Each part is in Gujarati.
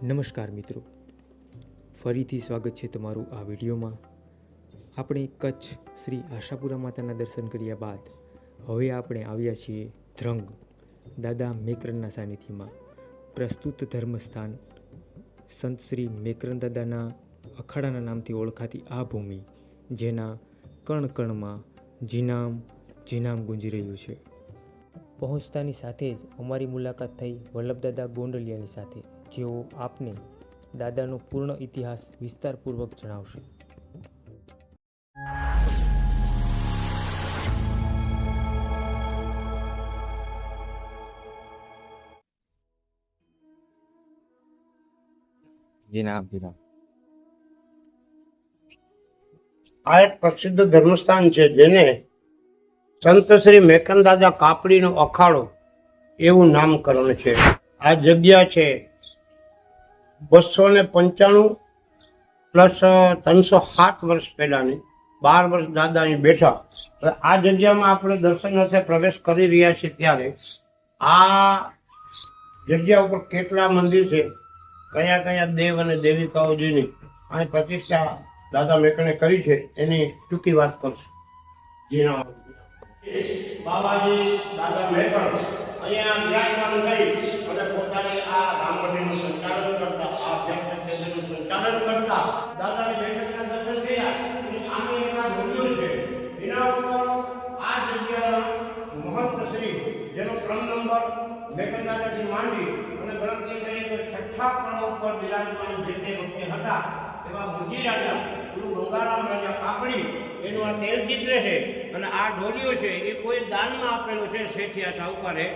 નમસ્કાર મિત્રો, ફરીથી સ્વાગત છે તમારું આ વિડીયોમાં। આપણે કચ્છ શ્રી આશાપુરા માતાના દર્શન કર્યા બાદ હવે આપણે આવ્યા છીએ ધ્રંગ દાદા મેકરણના સાનિધ્યમાં। પ્રસ્તુત ધર્મસ્થાન સંત શ્રી મેકરણ દાદાના અખાડાના નામથી ઓળખાતી આ ભૂમિ, જેના કણ કણમાં જીનામ ગુંજી રહ્યું છે। પહોંચતાની સાથે જ અમારી મુલાકાત થઈ વલ્લભદાદા ગોંડલિયાની સાથે, જેઓ આપને દાદાનો પૂર્ણ ઇતિહાસ વિસ્તારપૂર્વક જણાવશે। આ એક પ્રસિદ્ધ ધર્મસ્થાન છે, જેને સંત શ્રી મેકરણ દાદા કાપડીનો અખાડો એવું નામકરણ છે। આ જગ્યા છે 295 પ્લસ 307 વર્ષ પહેલાની, 12 વર્ષ દાદા અહીં બેઠા। આ જગ્યામાં આપણે દર્શન અર્થે પ્રવેશ કરી રહ્યા છીએ ત્યારે આ જગ્યા ઉપર કેટલા મંદિર છે, કયા કયા દેવ અને દેવિકાઓજીની અહીં પ્રતિષ્ઠા દાદા મેકરણે કરી છે, એની ટૂંકી વાત કરશું। જીના બાબાજી દાદા મેકરણ અહીંયા વિરાજમાન થઈ અને પોતાની આ રામમંદિરનું સંચાલન કરતા, આ આધ્યાત્મિક કેન્દ્રનું સંચાલન કરતા દાદાની બેઠકના દર્શન કર્યા। એની સામે એના મંદિર છે, એના ઉપર આ જગ્યાના મહંત શ્રી, જેનો ક્રમ નંબર મેકરણ દાદાથી માંડી અને ગણતરી કરીએ તો 6થા ક્રમ ઉપર વિરાજમાન જે તે વખતે હતા એવા મુરજી રાજા ગુરુ ગંગારામ રાજા કાપડી, એનું આ તેલ ચિત્ર છે અને આ ઢોલિયો છે એ કોઈ દાનમાં આપેલો છે શેઠિયા સાહુકારે,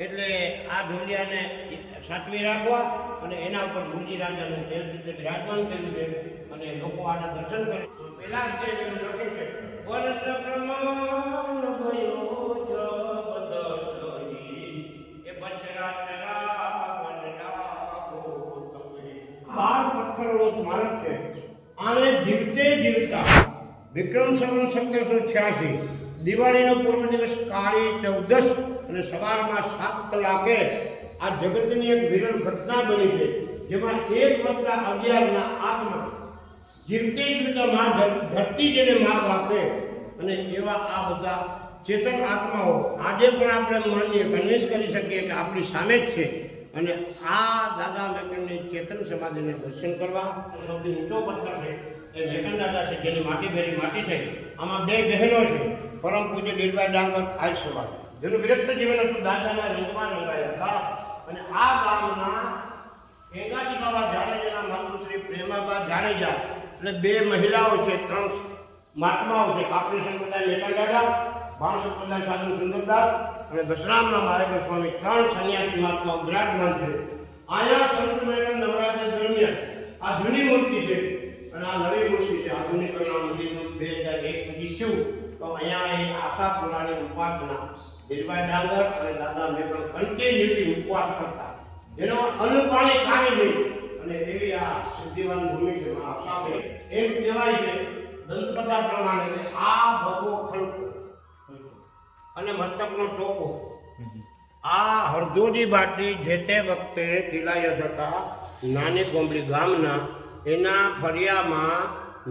એટલે આ ઢોલિયાને સાચવી રાખવા અને એના ઉપર મુરજી રાજાનું તેલ ચિત્ર વિરાજમાન કર્યું છે અને લોકો આના દર્શન કરે। પહેલા જે લખે છે વર્ષ પ્રમાણ ભયો જબદસરી એ બચરા તેરા વનડા ગોતમે, 12 પથ્થરોનું સ્મારક છે। આને જીવતે જીવતા વિક્રમ સંવત 1786 દિવાળીનો પૂર્વ દિવસ કાળી 14 અને સવારમાં 7 કલાકે આ જગતની એક વિરલ ઘટના બની છે, જેમાં 1+11 આત્મા જીવતે જીવતા માં ધરતી જેને માર્ગ આપે અને એવા આ બધા ચેતન આત્માઓ આજે પણ આપણે માનીએ, કન્વિન્સ કરી શકીએ કે આપણી સામે જ છે। અને આ દાદા મેકરણની ચેતન સમાધિને દર્શન કરવા સૌથી ઊંચો પથ્થર છે એ મેકરણ દાદા છે, જેની માટી ભેરી માટી થઈ। આમાં 2 બહેનો છે, પરમ પૂજ્ય લીલભાઈ ડાંગર આજ સવાર, જેનું વિરક્ત જીવન હતું, દાદાના રંગમાં રંગાયા હતા। અને આ ગામના ગંગાજી બાબા જાડેજાના માતૃશ્રી પ્રેમાબા જાડેજા એટલે 2 મહિલાઓ છે, 3 મહાત્માઓ છે, કાપડી સંપ્રદાય મેકરણ દાદા, બાળ સંપ્રદાય સાધુ સુંદરદાસ અને દશરામના મહારાજ સ્વામી, 3 સંન્યાસી મહાત્મા વિરાજમાન છે। અહીંયા સંત મેકરણ નવરાત્રિ દરમિયાન આ જૂની મૂર્તિ છે અને આ નવી મૂર્તિ છે। આધુનિકરણ મંદિરનું 2001 થયું તો અહીંયા એ આશાપુરાની ઉપાસના લીલભાઈ ડાંગર અને દાદા મેકરણ કન્ટિન્યુટી ઉપવાસ કરતા, જેનો અન્ન પાણી કાંઈ નહીં, અને એવી આ સિદ્ધિવાન ભૂમિ છે આશાપુર। એમ કહેવાય છે દંતકથા પ્રમાણે કે આ ભગવો ખડકો અને મસ્તકનો ટોપો આ હરદોજી બાટી જે તે વખતે કિલાયત હતા નાની કોંબડી ગામના, એના ફળિયામાં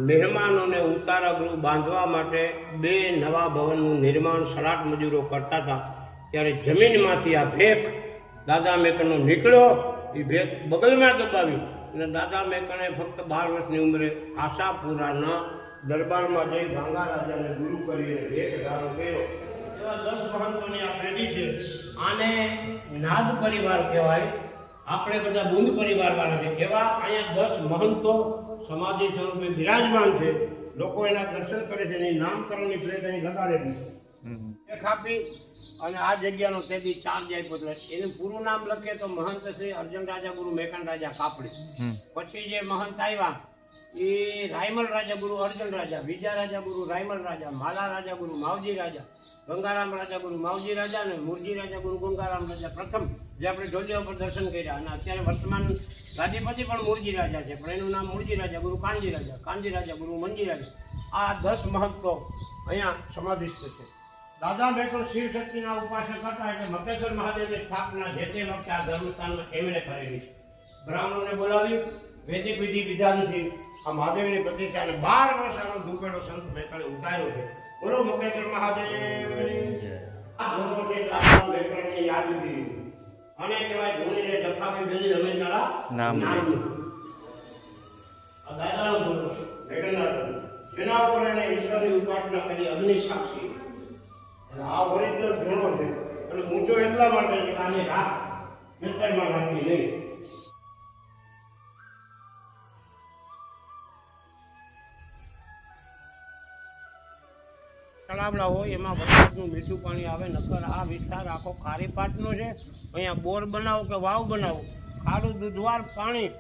મહેમાનોને ઉતારા ગૃહ બાંધવા માટે 2 નવા ભવનનું નિર્માણ સલાટ મજૂરો કરતા હતા, ત્યારે જમીનમાંથી આ ભેખ દાદા મેકરણનો નીકળ્યો। એ ભેખ બગલમાં દબાવ્યું અને દાદા મેકરણે ફક્ત 12 વર્ષની ઉંમરે આશાપુરાના દરબારમાં જઈ ગંગા રાજાને ગુરુ કરીને ભેખ ધારણ કર્યો। એવા 10 મહંતોની આ પેઢી છે। આને નાદ પરિવાર કહેવાય, આપણે બધા બુંદ પરિવારવાળા છે। એવા અહીંયા 10 મહંતો સમાધિ સ્વરૂપે બિરાજમાન છે। લોકો એના દર્શન કરે છે, એની નામકરણની પ્લેટ અહીં લગાડેલી છે એક આપી અને આ જગ્યાનો તેથી 4 જાય બદલે એનું પૂરું નામ લખીએ તો મહંત શ્રી અર્જુન રાજા ગુરુ મેકરણ રાજા કાપડી। પછી જે મહંત આવ્યા એ રાયમલ રાજા ગુરુ અર્જુન રાજા, વિજય રાજા ગુરુ રાયમલ રાજા, માલા રાજા ગુરુ માવજી રાજા, ગંગારામ રાજા ગુરુ માવજી રાજા અને મુરજી રાજા ગુરુ ગંગારામ રાજા પ્રથમ, જે આપણે ઢોલિયા ઉપર દર્શન કર્યા। અને અત્યારે વર્તમાન ગાદીપતિ પણ મુરજી રાજા છે, પણ એનું નામ મુરજી રાજા ગુરુ કાનજી રાજા ગુરુ મંજી રાજા। આ 10 મહંતો અહીંયા સમાધિસ્થ છે। દાદા મેકરણ શિવ શક્તિના ઉપાસક હતા, એટલે મકેશ્વર મહાદેવની સ્થાપના જે તે વખતે આ ધર્મસ્થાનમાં એમણે કરેલી છે। બ્રાહ્મણોને બોલાવી વૈદિક વિધિ વિધાનથી આ મહાદેવની પ્રતિષ્ઠા અને 12 વર્ષ આનો ધૂપેડો સંત મેકણે ઉતાર્યો છે. બોલો મુકેશ્વર મહાદેવ. આ ધૂપો છે દાદા મેકણની યાદગીરી અને કહેવાય ધૂણીને જખાવી બેલી અમે તારા નામ. આ દાદાનો ધૂપો છે મેકણના જેના ઉપર એને ઈશ્વરની ઉપાસના કરી અગ્નિ સાક્ષી. આ ઓરિજિનલ ધૂણો છે અને ઊંચો એટલા માટે કે આની રાખ ખેતરમાં નાખી નહીં. તળાવડા હોય એમાં વરસાદનું મીઠું પાણી આવે. નકર આ વિસ્તાર આખો ખારી પાટનો છે. અહીંયા બોર બનાવો કે વાવ બનાવો, ખારું દૂધવાર પાણી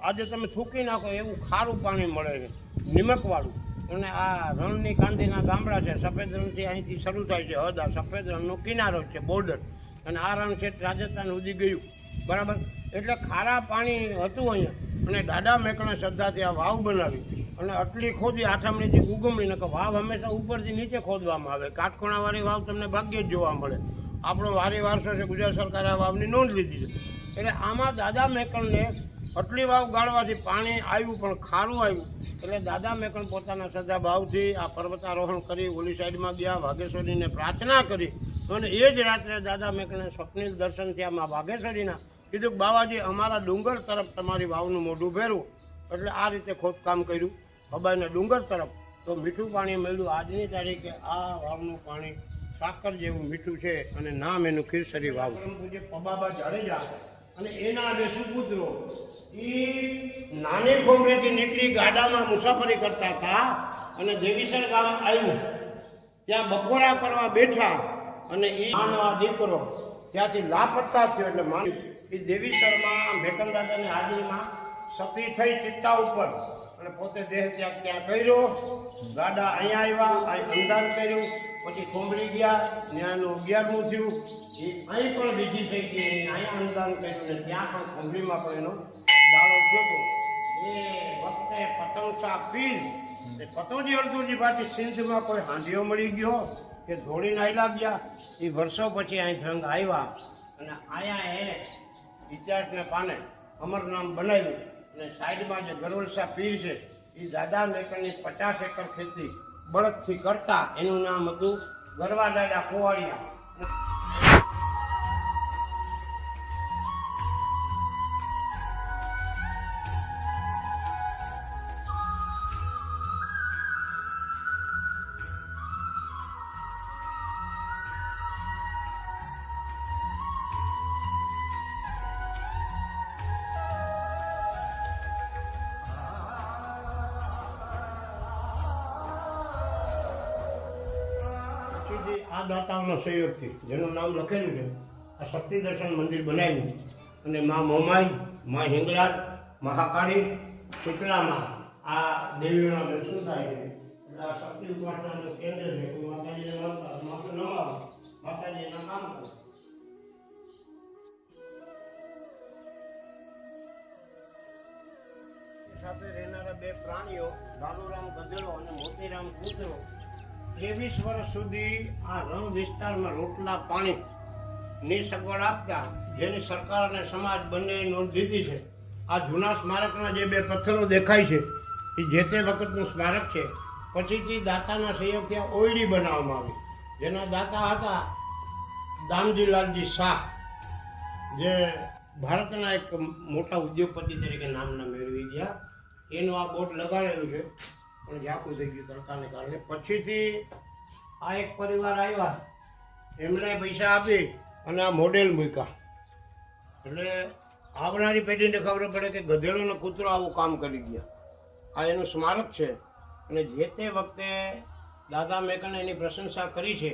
આજે તમે થૂકી નાખો એવું ખારું પાણી મળે છે, નિમકવાળું. અને આ રણની કાંધીના ગામડા છે. સફેદ રણથી અહીંથી શરૂ થાય છે હદ. આ સફેદ રણનો કિનારો છે, બોર્ડર. અને આ રણ છે રાજસ્થાન સુધી ગયું, બરાબર. એટલે ખારા પાણી હતું અહીંયા. અને દાદા મેકણે શ્રદ્ધાથી આ વાવ બનાવી અને આટલી ખોદી આથામણીથી ઉગમણી. નકર વાવ હંમેશા ઉપરથી નીચે ખોદવામાં આવે. કાટખોણાવાળી વાવ તમને ભાગ્યે જ જોવા મળે. આપણો વારી વારસો છે, ગુજરાત સરકારે આ વાવની નોંધ લીધી છે. એટલે આમાં દાદા મેકણને આટલી વાવ ગાળવાથી પાણી આવ્યું પણ ખારું આવ્યું. એટલે દાદા મેકણ પોતાના શ્રદ્ધા ભાવથી આ પર્વતારોહણ કરી ઓલી સાઈડમાં ગયા, વાઘેશ્વરીને પ્રાર્થના કરી. અને એ જ રાત્રે દાદા મેકણે સ્વપ્નિલ દર્શન થયા માં વાઘેશ્વરીના. કીધું બાવાજી અમારા ડુંગર તરફ તમારી વાવનું મોઢું ફેરવું. એટલે આ રીતે ખોદકામ કર્યું હબાઈના ડુંગર તરફ. તો મીઠું પાણી મળ્યું. આજની તારીખે આ વાવનું પાણી સાકર જેવું મીઠું છે અને નામ એનું ખીરસરી વાવ. પૂજ્ય પબાબા જાડેજા અને એના બે સુપુત્રો એ નાની ખોમરેથી નીકળી ગાડામાં મુસાફરી કરતા હતા અને દેવીસર ગામ આવ્યું. ત્યાં બપોરા કરવા બેઠા અને એ નાનો દીકરો ત્યાંથી લાપતા થયો. એટલે માની એ દેવીસરમાં મેકણ દાદાની હાજરીમાં સતી થઈ ચિત્તા ઉપર અને પોતે દેહ ત્યાગ ત્યાં કર્યો. ગાડા અહીંયા આવ્યા, અહીં અંધાર કર્યું, પછી ખોંભળી ગયા, ત્યાંનું 11મું થયું. એ અહીં પણ બીજી થઈ ગઈ, અહીંયા અંધાર કર્યું ને ત્યાં પણ ખોંભળીમાં પણ એનો દાડો થયો હતો. એ વખતે પતંગસા પીર એ પતોજી અડધુજી પાછી સિંધમાં કોઈ હાંધિયો મળી ગયો કે ધોળીને આયલા ગયા. એ વર્ષો પછી અહીં રંગ આવ્યા અને અહીંયા એને ઇતિહાસને પાને અમર નામ બનાવ્યું. અને સાઈડમાં જે ગરોલસા પીર છે એ દાદા મેકણની 50 એકર ખેતી બળદથી કરતા. એનું નામ હતું ગરવા દાદા કોવાડિયા. આ દાતાઓનો સહયોગથી જેનું નામ લખેલું છે આ શક્તિ દર્શન મંદિર બનાવ્યું. અને મા મોમાઈ, મા હિંગળાજ, મહાકાળી, શીતળામાં આ દેવીઓના દર્શન થાય છે. એટલે આ શક્તિ ઉપાસનાનું કેન્દ્ર છે. માતાજીને માથું નમાવો, માતાજીના કામ કરો. સાથે રહેનારા બે પ્રાણીઓ લાલુરામ ગધેડો અને મોતીરામ કૂતરો 23 વર્ષ સુધી આ રણ વિસ્તારમાં રોટલા પાણીની સગવડ આપતા, જેની સરકાર અને સમાજ બંને નોંધ લીધી છે. આ જૂના સ્મારકના જે બે પથ્થરો દેખાય છે એ જે તે વખતનું સ્મારક છે. પછીથી દાતાના સહયોગથી આ ઓયડી બનાવવામાં આવી, જેના દાતા હતા દામજી લાલજી શાહ, જે ભારતના એક મોટા ઉદ્યોગપતિ તરીકે નામના મેળવી ગયા. એનું આ બોર્ડ લગાડેલું છે પણ ઝાકું થઈ ગયું તડકાને કારણે. પછીથી આ એક પરિવાર આવ્યા, એમણે પૈસા આપી અને આ મોડેલ મૂક્યા. એટલે આવનારી પેઢીને ખબર પડે કે ગધેડો અને કૂતરો આવું કામ કરી ગયા. આ એનું સ્મારક છે. અને જે તે વખતે દાદા મેકણે એની પ્રશંસા કરી છે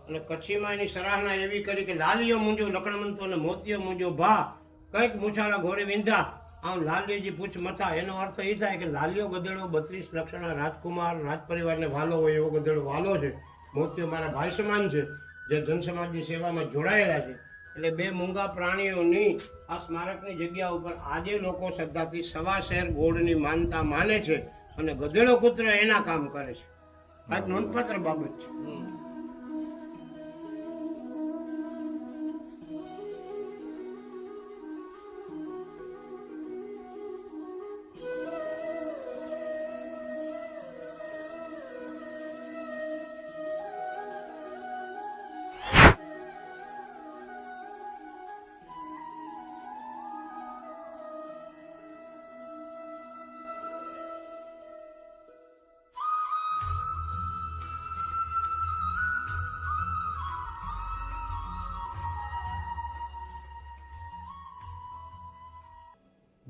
અને કચ્છીમાં એની સરાહના એવી કરી કે લાલીઓ મૂંજો લકણમંતો અને મોતીઓ મૂંજો ભા, કંઈક મૂછાળા ઘોરે વિંધા, આમ લાલીજી પૂછ મથા. એનો અર્થ એ થાય કે લાલીઓ ગધેડો 32 લક્ષણા રાજકુમાર રાજ પરિવારને વાલો હોય એવો ગધેડો વાલો છે. મોતીઓ મારા ભાઈ સમાન છે, જે જનસમાજની સેવામાં જોડાયેલા છે. એટલે બે મૂંગા પ્રાણીઓની આ સ્મારકની જગ્યા ઉપર આજે લોકો શ્રદ્ધાથી સવા શહેર ગોળની માનતા માને છે અને ગધેડો કૂતરો એના કામ કરે છે. આ નોંધપાત્ર બાબત છે.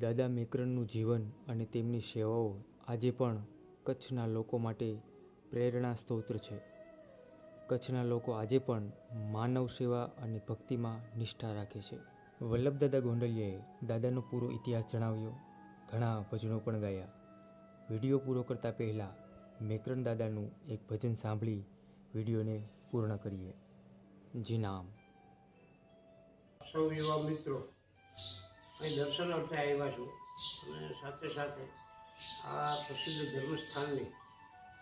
દાદા મેકરણનું જીવન અને તેમની સેવાઓ આજે પણ કચ્છના લોકો માટે પ્રેરણા સ્ત્રોત છે. કચ્છના લોકો આજે પણ માનવ સેવા અને ભક્તિમાં નિષ્ઠા રાખે છે. વલ્લભદાદા ગોંડલિયાએ દાદાનો પૂરો ઇતિહાસ જણાવ્યો, ઘણા ભજનો પણ ગાયા. વિડીયો પૂરો કરતાં પહેલાં મેકરણ દાદાનું એક ભજન સાંભળી વિડીયોને પૂર્ણ કરીએ. જી નામ. સૌ યુવા મિત્રો અહીં દર્શન અર્થે આવ્યા છું અને સાથે સાથે આ પ્રસિદ્ધ ધર્મસ્થાનની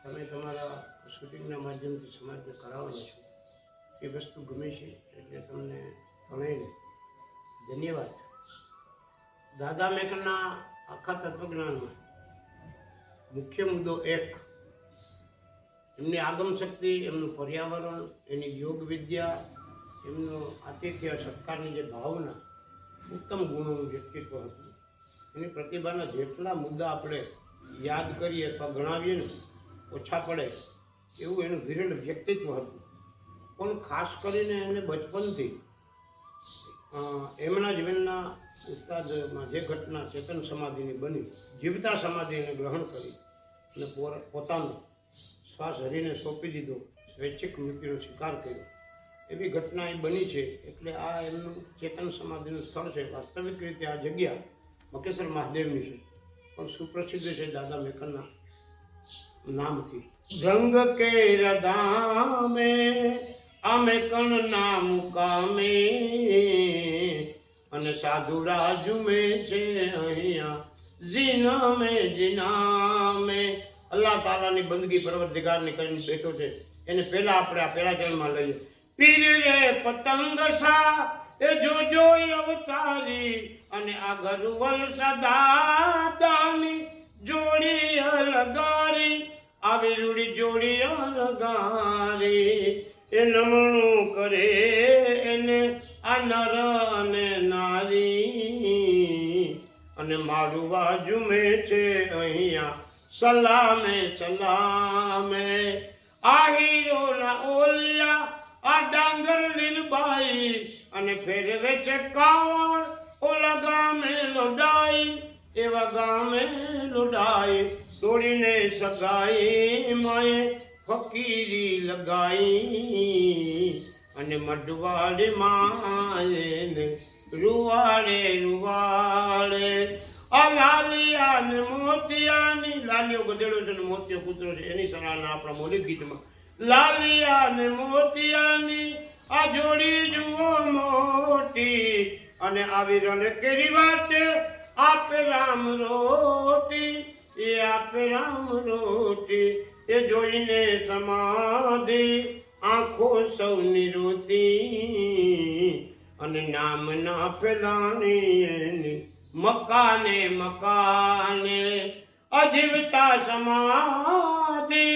તમે તમારા શૂટિંગના માધ્યમથી સમાજને કરાવવાનો છો એ વસ્તુ ગમે છે એટલે તમને ગણાઈને ધન્યવાદ. દાદા મેકરના આખા તત્વજ્ઞાનમાં મુખ્ય મુદ્દો એક, એમની આગમ શક્તિ, એમનું પર્યાવરણ, એની યોગ વિદ્યા, એમનું આતિથ્ય સત્કારની જે ભાવના, ઉત્તમ ગુણોનું વ્યક્તિત્વ હતું. એની પ્રતિભાના જેટલા મુદ્દા આપણે યાદ કરીએ અથવા ગણાવીએ ને ઓછા પડે એવું એનું વિરલ વ્યક્તિત્વ હતું. પણ ખાસ કરીને એને બચપનથી એમના જીવનના ઉસ્તાદમાં જે ઘટના ચેતન સમાધિની બની, જીવતા સમાધિને ગ્રહણ કરી અને પોતાનો શ્વાસ હરીને સોંપી દીધો, સ્વૈચ્છિક મૃત્યુનો સ્વીકાર કર્યો, એવી ઘટના એ બની છે. એટલે આ એમનું ચેતન સમાધિનું સ્થળ છે. વાસ્તવિક રીતે આ જગ્યા મકેશ્વર મહાદેવની છે, પણ સુપ્રસિદ્ધ છે દાદા મેકરના નામથી. રંગ કે રધામે અમે કણ ના મુકામે અને સાધુ રાજુમે છે અહીંયા જીનામે જીનામે. અલ્લાહ તાલાની બંદગી પરવરદિગારની કરીને બેઠો છે. એને પહેલા આપણે આ પહેલા ચરણમાં લઈએ. પીર રે પતંગ સા એ જોજો અવતારી અને આ ગરુવલ સદા દાની જોડી અલગારી આવી રૂડી જોડી અલગારી. એ નમણું કરે એને આ નર અને નારી અને મારું બાજુમે છે અહીંયા સલામે સલામે. આ હીરો ના ઓલિયા આ ડાંગર લીલબાઈ અને ફેરવે છે કાવડ ઓલા ગામે લોડાઈ, એવા ગામે લોડાઈ તોડીને સગાઈ માએ ફકીરી લગાઈ અને મઢવાડે માએ રૂવાડે રૂવાડે. આ લાલિયા ને મોતિયાની, લાલિયો ગધેડો છે ને મોતિયો કૂતરો છે, એની સરાહના આપણા મૌલિક ગીતમાં. લાલિયા ને મોતિયાની આ જોડી જુઓ મોટી અને આવી રને કેરી વાટે આપે રામ રોટી, એ આપે રામ રોટી. એ જોઈને સમાધિ આંખો સૌની રોતી અને નામ ના ફેલાણી એની મકાને મકાને. અજીવતા સમાધિ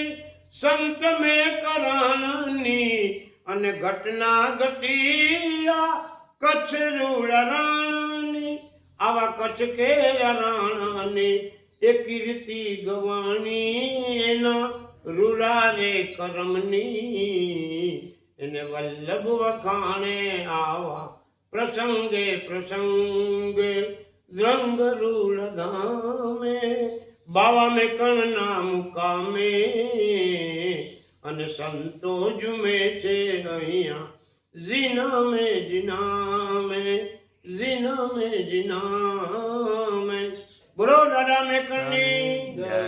સંત મેકરણની અને ઘટના ઘટિયા કચ્છ રૂડારાણની. આવા કચ્છ કેરા રાણાની એ કીર્તિ ગવાણી એના રૂડારે કરમની. એને વલ્લભ વખાણે આવા પ્રસંગે પ્રસંગે દ્રંગ રૂડ ધામે બાવા મેકણના મુકામે અને સંતો જુમે છે અહીંયા જીનામે જીનામે જીનામે જીનામે. બોલો દાદા મેકણની જય.